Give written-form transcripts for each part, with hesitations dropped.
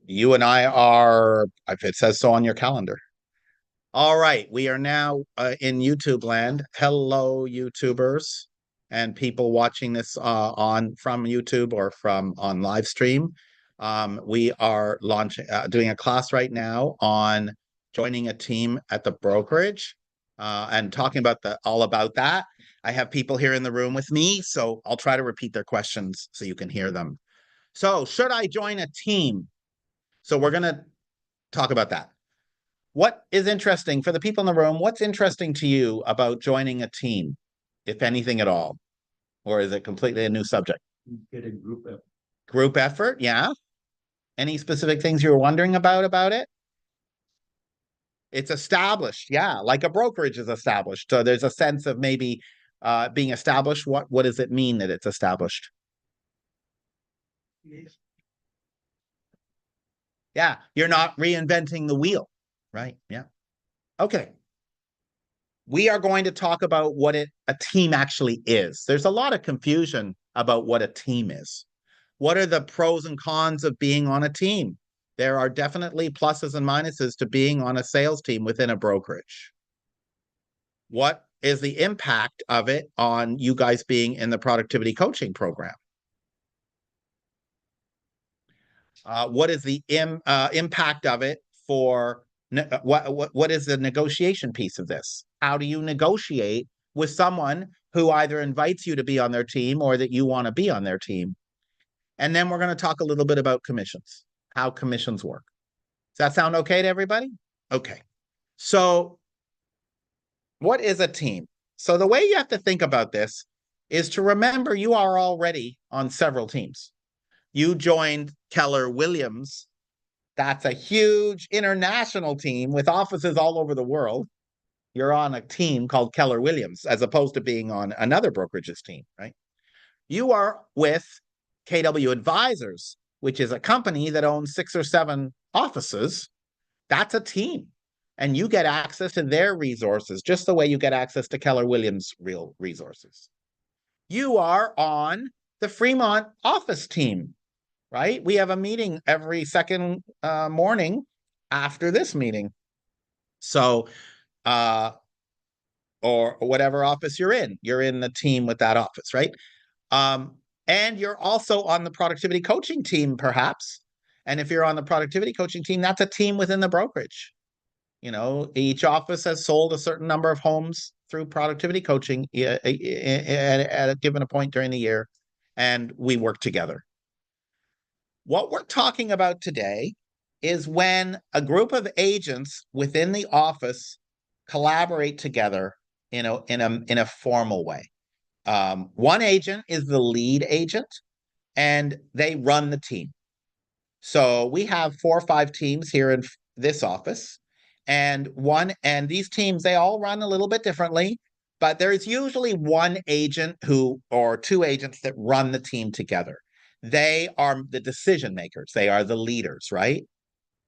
You and I are, if it says so on your calendar. All right, we are now in YouTube land. Hello, YouTubers and people watching this on from YouTube or from on live stream. We are launching, doing a class right now on joining a team at the brokerage and talking about all about that. I have people here in the room with me, so I'll try to repeat their questions so you can hear them. So, should I join a team? So we're going to talk about that. What is interesting for the people in the room? What's interesting to you about joining a team, if anything at all? Or is it completely a new subject? Get a group effort. Group effort, yeah. Any specific things you were wondering about it? It's established, yeah, like a brokerage is established. So there's a sense of maybe being established. What does it mean that it's established? Yes. Yeah, you're not reinventing the wheel, right? Yeah. Okay. We are going to talk about what a team actually is. There's a lot of confusion about what a team is. What are the pros and cons of being on a team? There are definitely pluses and minuses to being on a sales team within a brokerage. What is the impact of it on you guys being in the productivity coaching program? What is the impact of it for what is the negotiation piece of this? How do you negotiate with someone who either invites you to be on their team or that you want to be on their team? And then we're going to talk a little bit about commissions, how commissions work. Does that sound okay to everybody? Okay. So, what is a team? So, the way you have to think about this is to remember you are already on several teams. You joined Keller Williams. That's a huge international team with offices all over the world. You're on a team called Keller Williams as opposed to being on another brokerage's team, right? You are with KW Advisors, which is a company that owns 6 or 7 offices. That's a team. And you get access to their resources just the way you get access to Keller Williams' real resources. You are on the Fremont office team, right? We have a meeting every second morning after this meeting. So, or whatever office you're in the team with that office, right? And you're also on the productivity coaching team, perhaps. And if you're on the productivity coaching team, that's a team within the brokerage. You know, each office has sold a certain number of homes through productivity coaching at a given point during the year, and we work together. What we're talking about today is when a group of agents within the office collaborate together in a formal way. One agent is the lead agent, and they run the team. So we have 4 or 5 teams here in this office, and these teams, they all run a little bit differently, but there's usually one agent or 2 agents that run the team together. They are the decision makers. They are the leaders, right?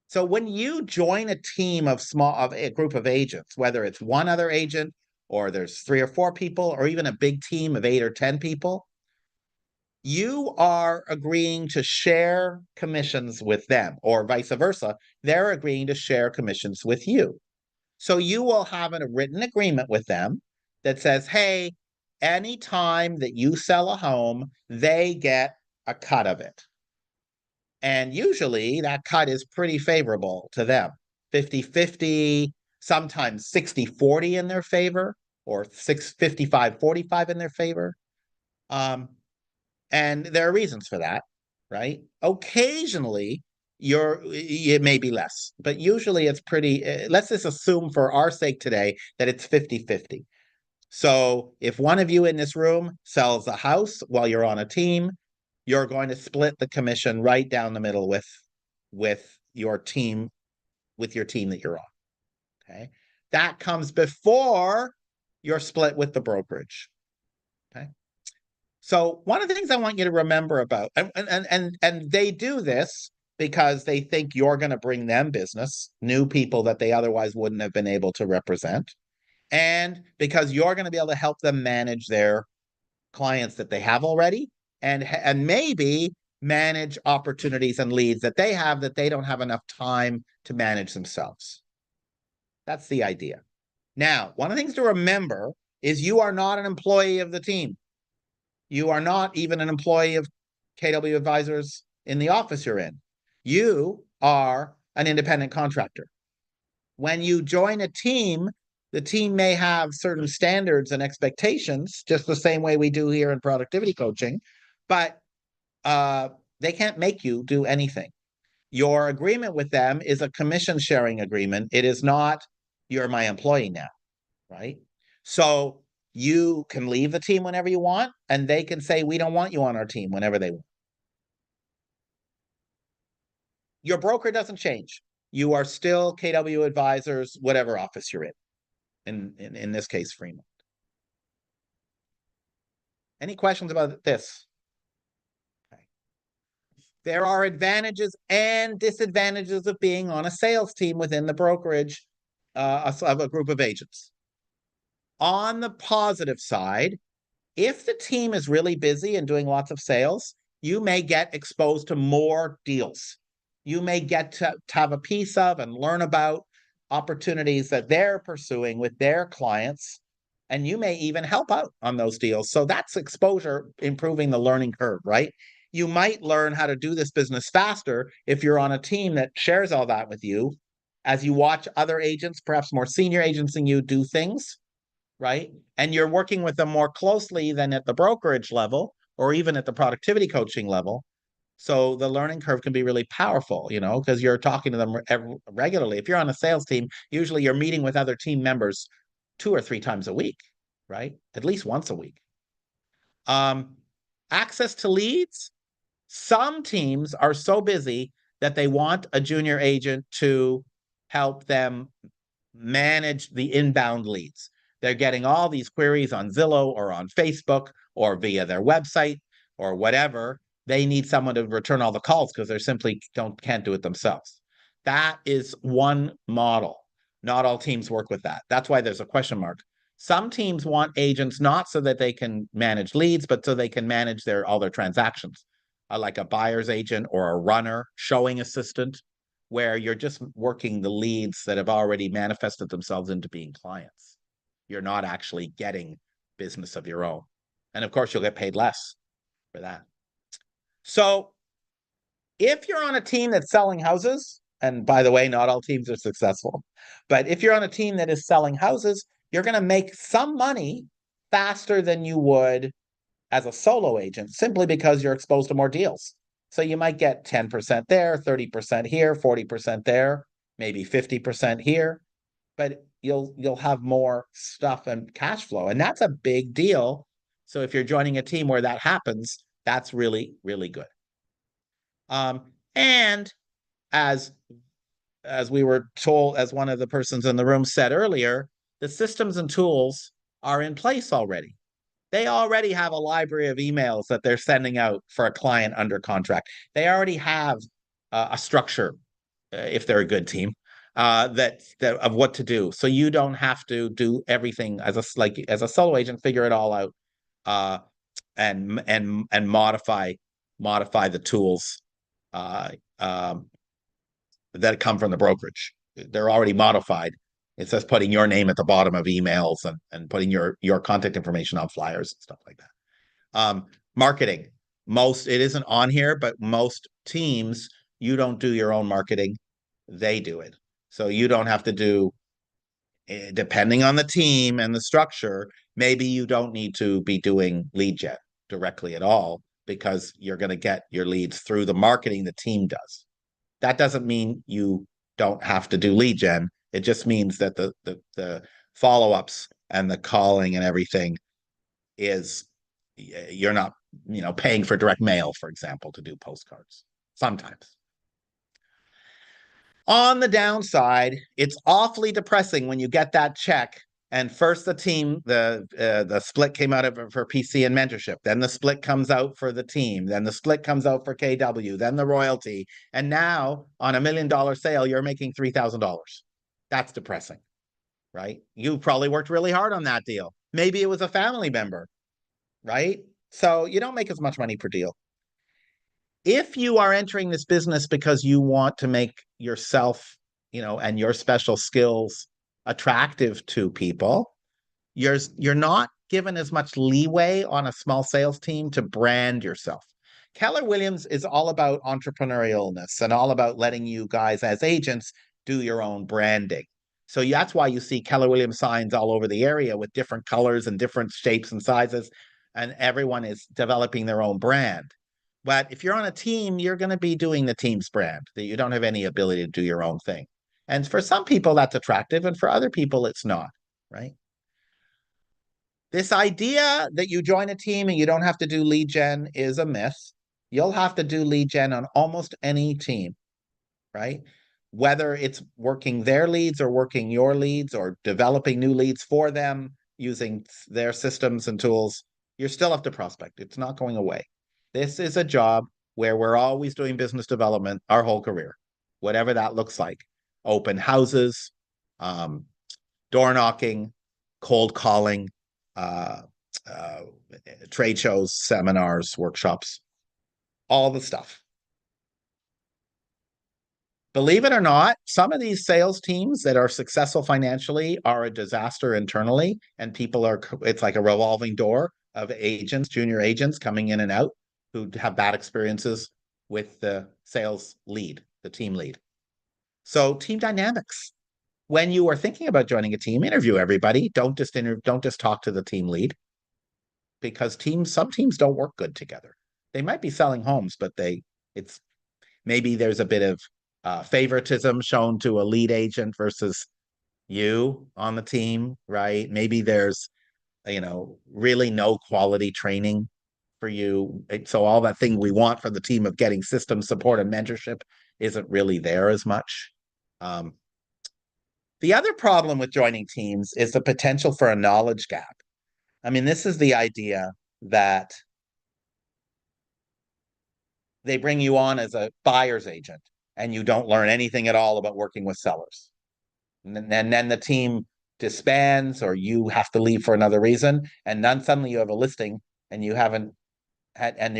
So when you join a team of a group of agents, whether it's one other agent or there's 3 or 4 people or even a big team of 8 or 10 people, you are agreeing to share commissions with them, or vice versa. They're agreeing to share commissions with you. So you will have a written agreement with them that says, hey, anytime that you sell a home, they get a cut of it. And usually that cut is pretty favorable to them, 50-50, sometimes 60-40 in their favor, or 55-45 in their favor. And there are reasons for that, right? Occasionally, it may be less, but usually it's pretty, let's just assume for our sake today that it's 50-50. So if one of you in this room sells a house while you're on a team, you're going to split the commission right down the middle with your team that you're on. Okay. That comes before you're split with the brokerage. Okay. So one of the things I want you to remember about, and they do this because they think you're going to bring them business, new people that they otherwise wouldn't have been able to represent, and because you're going to be able to help them manage their clients that they have already, and maybe manage opportunities and leads that they have that they don't have enough time to manage themselves. That's the idea. Now, one of the things to remember is you are not an employee of the team. You are not even an employee of KW Advisors in the office you're in. You are an independent contractor. When you join a team, the team may have certain standards and expectations, just the same way we do here in productivity coaching, but they can't make you do anything. Your agreement with them is a commission sharing agreement. It is not, you're my employee now, right? So you can leave the team whenever you want, and they can say, we don't want you on our team whenever they want. Your broker doesn't change. You are still KW Advisors, whatever office you're in this case, Fremont. Any questions about this? Okay. There are advantages and disadvantages of being on a sales team within the brokerage of a group of agents. On the positive side, if the team is really busy and doing lots of sales, you may get exposed to more deals. You may get to have a piece of and learn about opportunities that they're pursuing with their clients, and you may even help out on those deals. So that's exposure, improving the learning curve, right? You might learn how to do this business faster if you're on a team that shares all that with you as you watch other agents, perhaps more senior agents than you, do things, right? And you're working with them more closely than at the brokerage level or even at the productivity coaching level. So the learning curve can be really powerful, because you're talking to them regularly. If you're on a sales team, usually you're meeting with other team members 2 or 3 times a week, right? At least once a week. Access to leads. Some teams are so busy that they want a junior agent to help them manage the inbound leads. They're getting all these queries on Zillow or on Facebook or via their website or whatever. They need someone to return all the calls because they simply can't do it themselves. That is one model. Not all teams work with that. That's why there's a question mark. Some teams want agents not so that they can manage leads, but so they can manage all their transactions, like a buyer's agent or a runner, showing assistant, where you're just working the leads that have already manifested themselves into being clients. You're not actually getting business of your own. And of course, you'll get paid less for that. So if you're on a team that's selling houses, and by the way, not all teams are successful, but if you're on a team that is selling houses, you're going to make some money faster than you would as a solo agent, simply because you're exposed to more deals. So you might get 10% there, 30% here, 40% there, maybe 50% here, but you'll have more stuff and cash flow. And that's a big deal. So if you're joining a team where that happens, that's really, really good. And as we were told, as one of the persons in the room said earlier, the systems and tools are in place already. They already have a library of emails that they're sending out for a client under contract. They already have a structure, if they're a good team, that of what to do. So you don't have to do everything as a solo agent, figure it all out, and modify the tools that come from the brokerage. They're already modified. It says putting your name at the bottom of emails and putting your contact information on flyers and stuff like that. Marketing. It isn't on here, but most teams, you don't do your own marketing. They do it. So you don't have to do, depending on the team and the structure, maybe you don't need to be doing lead gen directly at all, because you're going to get your leads through the marketing the team does. That doesn't mean you don't have to do lead gen. It just means that the follow-ups and the calling and everything is, you're not, paying for direct mail, for example, to do postcards sometimes. On the downside, it's awfully depressing when you get that check. And first the team, the split came out for PC and mentorship. Then the split comes out for the team. Then the split comes out for KW. Then the royalty. And now on $1 million sale, you're making $3,000. That's depressing, right? You probably worked really hard on that deal. Maybe it was a family member, right? So you don't make as much money per deal. If you are entering this business because you want to make yourself, and your special skills attractive to people, you're not given as much leeway on a small sales team to brand yourself. Keller Williams is all about entrepreneurialness and all about letting you guys as agents do your own branding. So that's why you see Keller Williams signs all over the area with different colors and different shapes and sizes, and everyone is developing their own brand. But if you're on a team, you're going to be doing the team's brand, that you don't have any ability to do your own thing. And for some people, that's attractive, and for other people, it's not, right? This idea that you join a team and you don't have to do lead gen is a myth. You'll have to do lead gen on almost any team, right? Whether it's working their leads or working your leads or developing new leads for them using their systems and tools, you still have to prospect. It's not going away. This is a job where we're always doing business development our whole career, whatever that looks like. Open houses, door knocking, cold calling, uh, uh, trade shows, seminars, workshops, all the stuff. Believe it or not, some of these sales teams that are successful financially are a disaster internally, and it's like a revolving door of agents, junior agents coming in and out who have bad experiences with the sales lead, the team lead. So team dynamics. When you are thinking about joining a team, interview everybody. Don't just talk to the team lead, because some teams don't work good together. They might be selling homes, but it's maybe there's a bit of favoritism shown to a lead agent versus you on the team, right? Maybe there's, really no quality training for you. So all that thing we want from the team of getting system support and mentorship isn't really there as much. The other problem with joining teams is the potential for a knowledge gap. I mean, this is the idea that they bring you on as a buyer's agent and you don't learn anything at all about working with sellers. And then the team disbands or you have to leave for another reason. And then suddenly you have a listing and you haven't had, and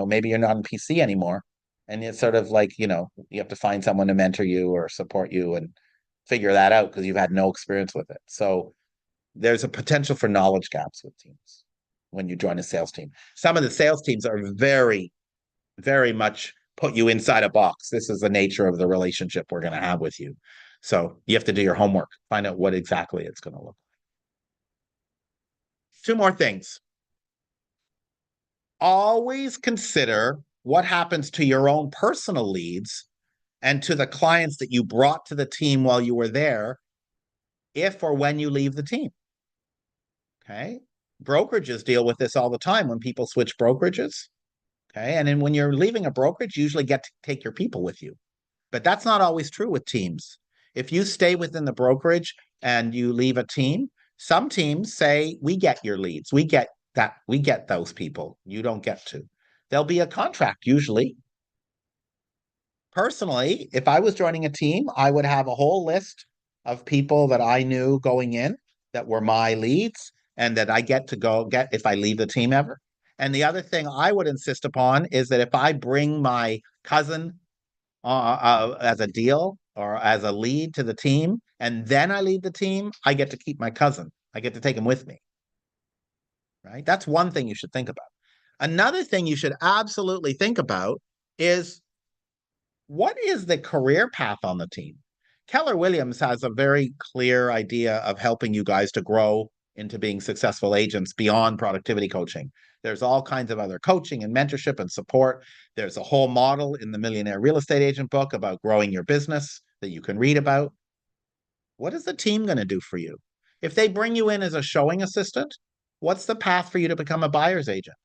maybe you're not in PC anymore. And it's sort of like, you have to find someone to mentor you or support you and figure that out because you've had no experience with it. So there's a potential for knowledge gaps with teams when you join a sales team. Some of the sales teams are very, very much put you inside a box. This is the nature of the relationship we're going to have with you. So you have to do your homework, find out what exactly it's going to look like. Two more things. Always consider what happens to your own personal leads and to the clients that you brought to the team while you were there, if or when you leave the team. Okay. Brokerages deal with this all the time when people switch brokerages. Okay. And then when you're leaving a brokerage, you usually get to take your people with you. But that's not always true with teams. If you stay within the brokerage and you leave a team, some teams say, we get your leads. We get those people. You don't get to. There'll be a contract usually. Personally, if I was joining a team, I would have a whole list of people that I knew going in that were my leads and that I get to go get if I leave the team ever. And the other thing I would insist upon is that if I bring my cousin as a deal or as a lead to the team, and then I lead the team, I get to keep my cousin. I get to take him with me. Right? That's one thing you should think about. Another thing you should absolutely think about is, what is the career path on the team? Keller Williams has a very clear idea of helping you guys to grow into being successful agents beyond productivity coaching. There's all kinds of other coaching and mentorship and support. There's a whole model in the Millionaire Real Estate Agent book about growing your business that you can read about. What is the team going to do for you? If they bring you in as a showing assistant, what's the path for you to become a buyer's agent?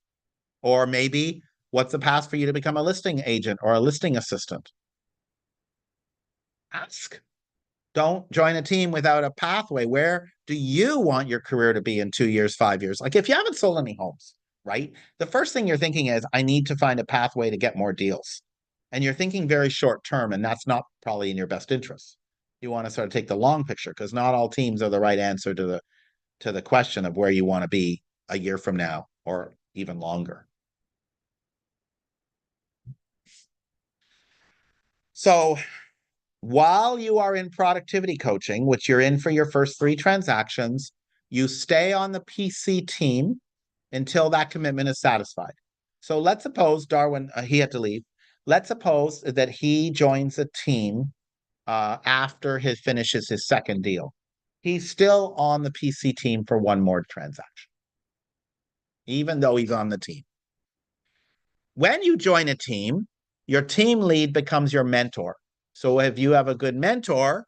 Or maybe what's the path for you to become a listing agent or a listing assistant? Ask. Don't join a team without a pathway. Where do you want your career to be in 2 years, 5 years? Like if you haven't sold any homes, right? The first thing you're thinking is, I need to find a pathway to get more deals. And you're thinking very short term, and that's not probably in your best interest. You want to sort of take the long picture, because not all teams are the right answer to the question of where you want to be a year from now or even longer. So while you are in productivity coaching, which you're in for your first 3 transactions, you stay on the PC team until that commitment is satisfied. So let's suppose Darwin, he had to leave. Let's suppose that he joins a team after he finishes his second deal. He's still on the PC team for one more transaction, even though he's on the team. When you join a team, your team lead becomes your mentor. So if you have a good mentor,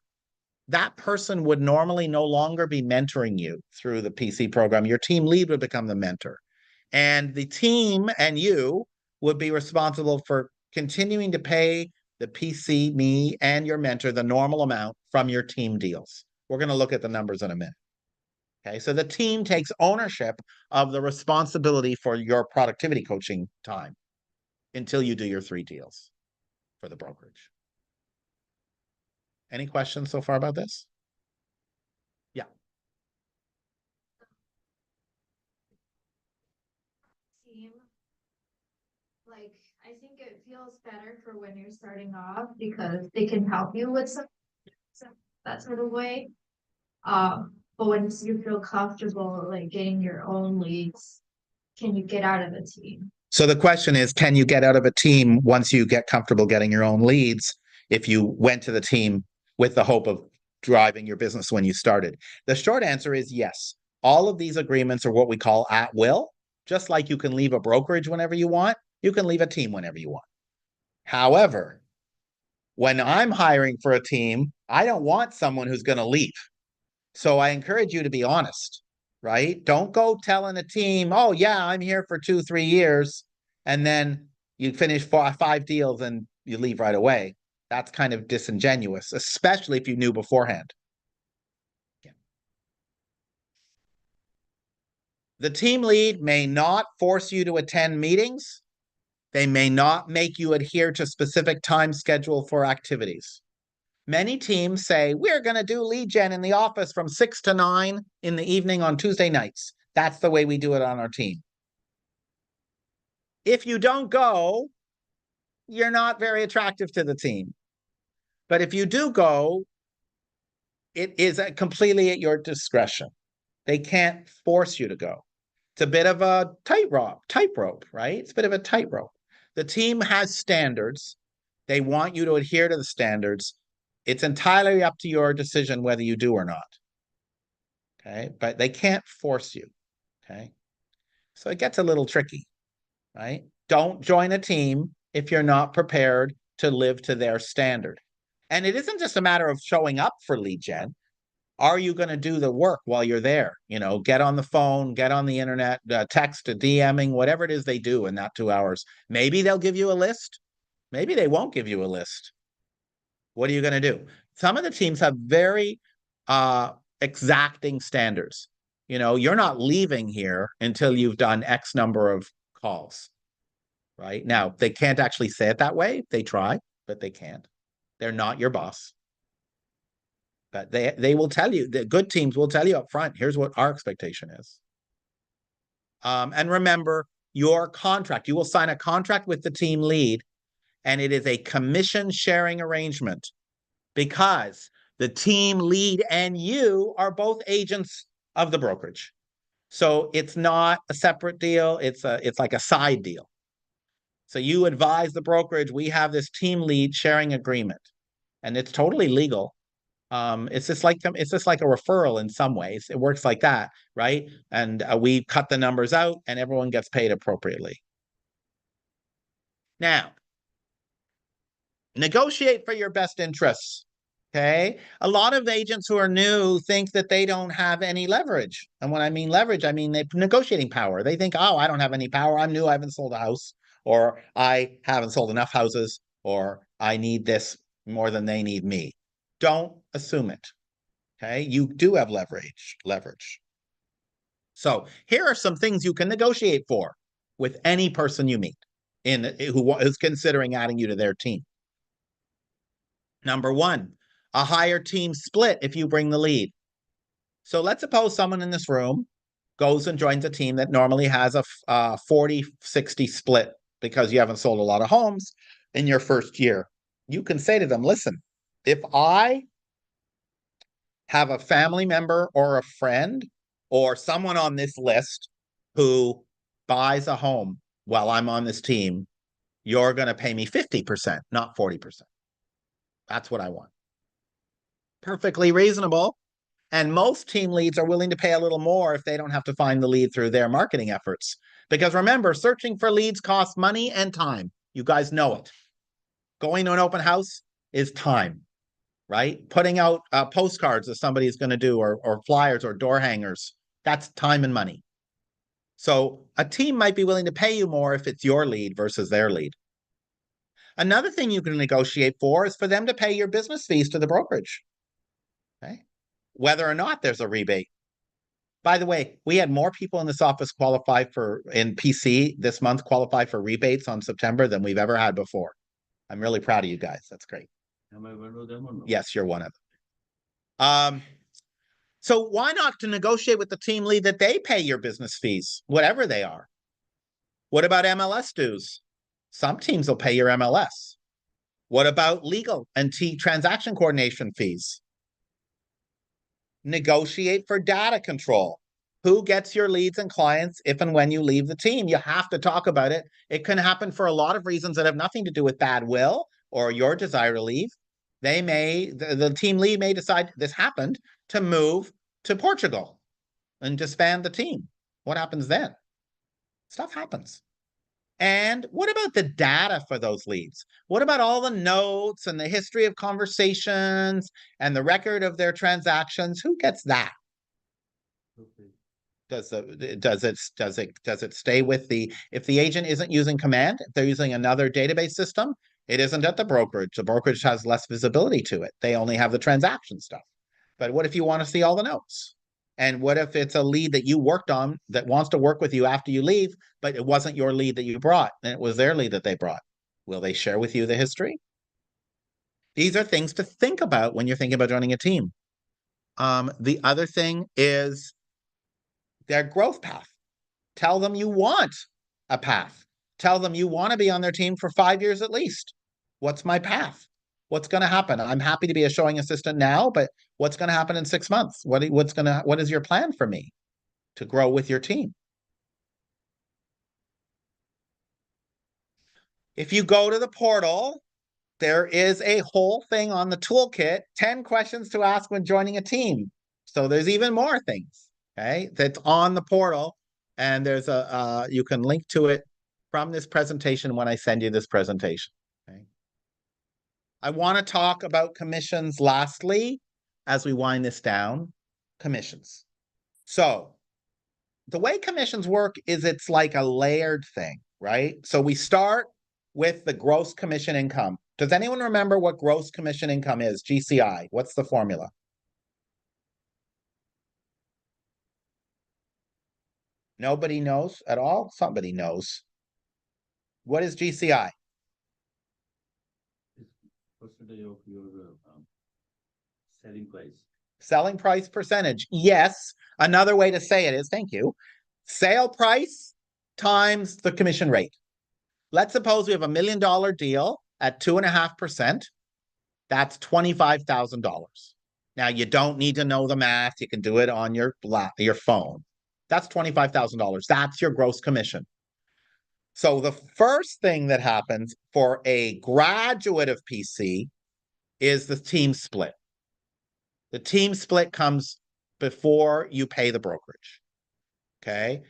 that person would normally no longer be mentoring you through the PC program. Your team lead would become the mentor. And the team and you would be responsible for continuing to pay the PC, me, and your mentor the normal amount from your team deals. We're going to look at the numbers in a minute. Okay, so the team takes ownership of the responsibility for your productivity coaching time until you do your 3 deals for the brokerage. Any questions so far about this? Yeah. Team, like, I think it feels better for when you're starting off because they can help you with some that sort of way. But once you feel comfortable like getting your own leads, can you get out of a team? So the question is, can you get out of a team once you get comfortable getting your own leads if you went to the team with the hope of driving your business when you started? The short answer is yes. All of these agreements are what we call at will. Just like you can leave a brokerage whenever you want, you can leave a team whenever you want. However, when I'm hiring for a team, I don't want someone who's going to leave. So I encourage you to be honest, right? Don't go telling a team, oh, yeah, I'm here for 2, 3 years. And then you finish 5 deals and you leave right away. That's kind of disingenuous, especially if you knew beforehand. Yeah. The team lead may not force you to attend meetings. They may not make you adhere to specific time schedule for activities. Many teams say, we're going to do lead gen in the office from 6 to 9 in the evening on Tuesday nights. That's the way we do it on our team. If you don't go, you're not very attractive to the team. But if you do go, it is completely at your discretion. They can't force you to go. It's a bit of a tightrope, right? It's a bit of a tightrope. The team has standards. They want you to adhere to the standards. It's entirely up to your decision whether you do or not. Okay, but they can't force you. Okay, so it gets a little tricky, right? Don't join a team if you're not prepared to live to their standard. And it isn't just a matter of showing up for lead gen. Are you going to do the work while you're there? You know, get on the phone, get on the internet, text, DMing, whatever it is they do in that 2 hours. Maybe they'll give you a list. Maybe they won't give you a list. What are you going to do? Some of the teams have very exacting standards. You know, you're not leaving here until you've done X number of calls, right? Now, they can't actually say it that way. They try, but they can't. They're not your boss. But they will tell you, the good teams will tell you up front, here's what our expectation is. And remember, your contract, you will sign a contract with the team lead, and it is a commission sharing arrangement because the team lead and you are both agents of the brokerage. So it's not a separate deal. It's like a side deal. So you advise the brokerage, we have this team lead sharing agreement, and it's totally legal. It's just like a referral in some ways. It works like that, right? And we cut the numbers out, and everyone gets paid appropriately. Now, negotiate for your best interests. Okay. A lot of agents who are new think that they don't have any leverage. And when I mean leverage, I mean they negotiating power. They think, oh, I don't have any power. I'm new. I haven't sold a house, or I haven't sold enough houses, or I need this more than they need me. Don't assume it. Okay. You do have leverage. So here are some things you can negotiate for with any person you meet who is considering adding you to their team. Number 1, a higher team split if you bring the lead. So let's suppose someone in this room goes and joins a team that normally has a 40-60 split because you haven't sold a lot of homes in your first year. You can say to them, listen, if I have a family member or a friend or someone on this list who buys a home while I'm on this team, you're going to pay me 50%, not 40%. That's what I want. Perfectly reasonable. And most team leads are willing to pay a little more if they don't have to find the lead through their marketing efforts. Because remember, searching for leads costs money and time. You guys know it. Going to an open house is time, right? Putting out postcards that somebody's going to do, or flyers or door hangers, that's time and money. So a team might be willing to pay you more if it's your lead versus their lead. Another thing you can negotiate for is for them to pay your business fees to the brokerage, okay? Whether or not there's a rebate. By the way, we had more people in this office qualify in PC this month qualify for rebates on September than we've ever had before. I'm really proud of you guys. That's great. Am I one of them or no? Yes, you're one of them. So why not to negotiate with the team lead that they pay your business fees, whatever they are? What about MLS dues? Some teams will pay your MLS. What about legal and transaction coordination fees? Negotiate for data control. Who gets your leads and clients if and when you leave the team? You have to talk about it. It can happen for a lot of reasons that have nothing to do with bad will or your desire to leave. The team lead may decide this happened to move to Portugal and disband the team. What happens then? Stuff happens. And what about the data for those leads? What about all the notes and the history of conversations and the record of their transactions? Who gets that? Okay. Does it stay with if the agent isn't using Command, if they're using another database system, it isn't at the brokerage. The brokerage has less visibility to it. They only have the transaction stuff. But what if you want to see all the notes? And what if it's a lead that you worked on that wants to work with you after you leave, but it wasn't your lead that you brought, and it was their lead that they brought? Will they share with you the history? These are things to think about when you're thinking about joining a team. The other thing is their growth path. Tell them you want a path. Tell them you want to be on their team for 5 years at least. What's my path? What's going to happen? I'm happy to be a showing assistant now, but what's going to happen in 6 months? What is your plan for me to grow with your team? If you go to the portal, there is a whole thing on the toolkit, 10 questions to ask when joining a team. So there's even more things, okay, that's on the portal. And there's you can link to it from this presentation when I send you this presentation, okay? I want to talk about commissions lastly, as we wind this down, commissions. So the way commissions work is it's like a layered thing, right? So we start with the gross commission income. Does anyone remember what gross commission income is? GCI, what's the formula? Nobody knows at all? Somebody knows. What is GCI? Percentage of your selling price. Selling price percentage. Yes. Another way to say it is, thank you, sale price times the commission rate. Let's suppose we have $1 million deal at 2.5%. That's $25,000. Now you don't need to know the math. You can do it on your phone. That's $25,000. That's your gross commission. So the first thing that happens for a graduate of PC is the team split. The team split comes before you pay the brokerage. Okay.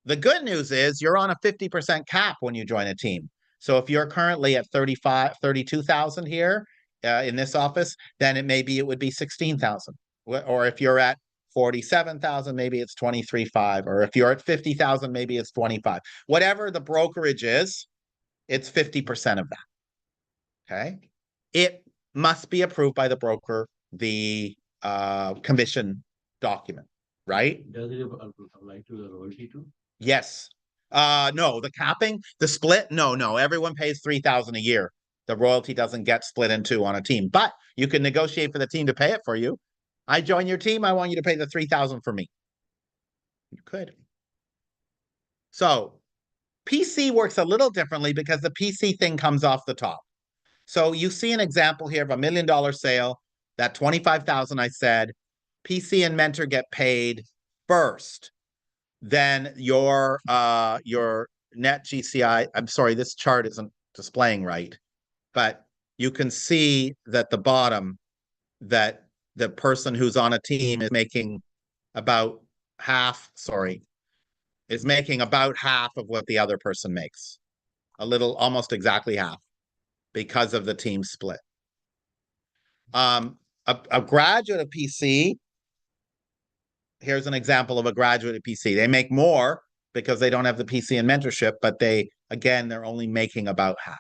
The good news is you're on a 50% cap when you join a team. So if you're currently at 32,000 here in this office, then it would be 16,000. Or if you're at 47,000, maybe it's 23.5. Or if you're at 50,000, maybe it's 25. Whatever the brokerage is, it's 50% of that. Okay. It must be approved by the broker, the commission document, right? Does it apply to the royalty too? Yes. No, the capping, the split, no. Everyone pays 3,000 a year. The royalty doesn't get split in two on a team, but you can negotiate for the team to pay it for you. I join your team, I want you to pay the 3,000 for me. You could. So PC works a little differently because the PC thing comes off the top. So you see an example here of $1 million sale, that 25,000 I said, PC and mentor get paid first. Then your net GCI, I'm sorry, this chart isn't displaying right, but you can see that the bottom that the person who's on a team is making about half, is making about half of what the other person makes. A little, almost exactly half because of the team split. A graduate of PC, here's an example of a graduate of PC. They make more because they don't have the PC and mentorship, but they're only making about half,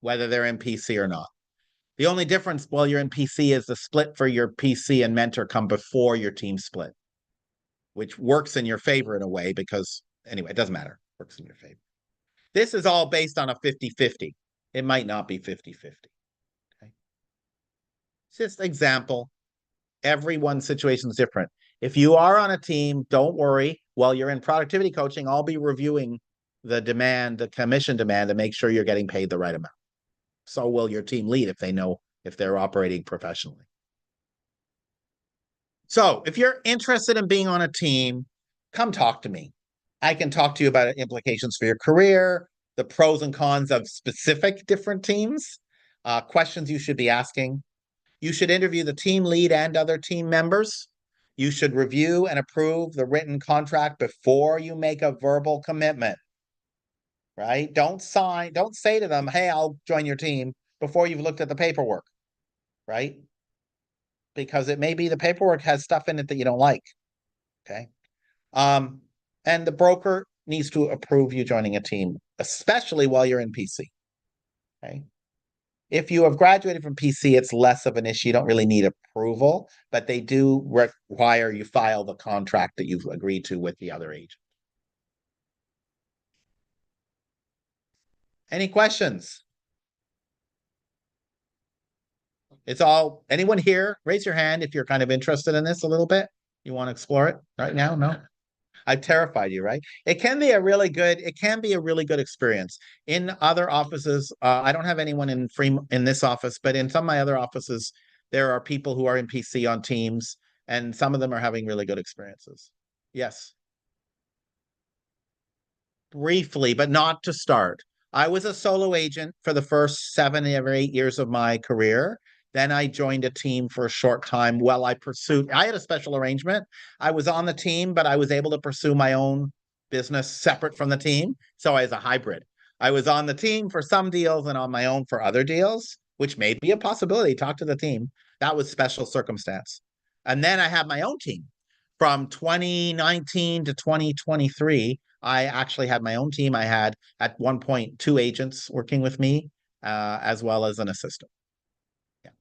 whether they're in PC or not. The only difference while you're in PC is the split for your PC and mentor come before your team split, which works in your favor in a way because, anyway, it doesn't matter. Works in your favor. This is all based on a 50-50. It might not be 50-50. Okay. It's just example. Everyone's situation is different. If you are on a team, don't worry. While you're in productivity coaching, I'll be reviewing the demand, the commission demand, to make sure you're getting paid the right amount. So will your team lead if they're operating professionally. So if you're interested in being on a team, come talk to me. I can talk to you about implications for your career, the pros and cons of specific different teams, questions you should be asking. You should interview the team lead and other team members. You should review and approve the written contract before you make a verbal commitment, right? Don't say to them, hey, I'll join your team before you've looked at the paperwork, right? Because it may be the paperwork has stuff in it that you don't like, okay? And the broker needs to approve you joining a team, especially while you're in PC, okay? If you have graduated from PC, it's less of an issue. You don't really need approval, but they do require you file the contract that you've agreed to with the other agent. Any questions? Anyone here? Raise your hand if you're kind of interested in this a little bit. You want to explore it right now? No? I've terrified you, right? It can be a really good experience. In other offices, I don't have anyone in this office, but in some of my other offices, there are people who are in PC on teams, and some of them are having really good experiences. Yes. Briefly, but not to start. I was a solo agent for the first 7 or 8 years of my career. Then I joined a team for a short time while I had a special arrangement. I was on the team, but I was able to pursue my own business separate from the team. So I was a hybrid. I was on the team for some deals and on my own for other deals, which may be a possibility. Talk to the team. That was special circumstance. And then I had my own team from 2019 to 2023. I actually had my own team. I had at one point 2 agents working with me, as well as an assistant.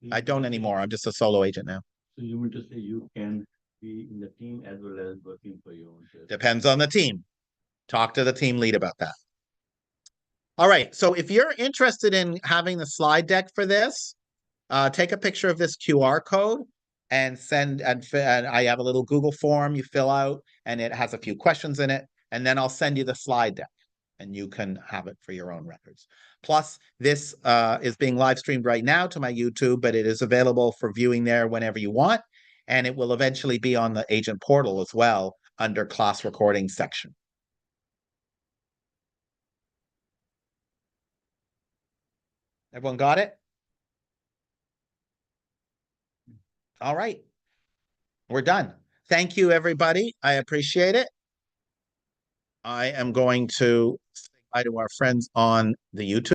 Yeah, I don't anymore. I'm just a solo agent now. So you mean to say you can be in the team as well as working for your own self? Depends on the team. Talk to the team lead about that. All right. So if you're interested in having the slide deck for this, take a picture of this QR code and and I have a little Google form you fill out, and it has a few questions in it. And then I'll send you the slide deck and you can have it for your own records. Plus, this is being live streamed right now to my YouTube, but it is available for viewing there whenever you want. And it will eventually be on the agent portal as well under class recording section. Everyone got it? All right. We're done. Thank you, everybody. I appreciate it. I am going to say bye to our friends on the YouTube.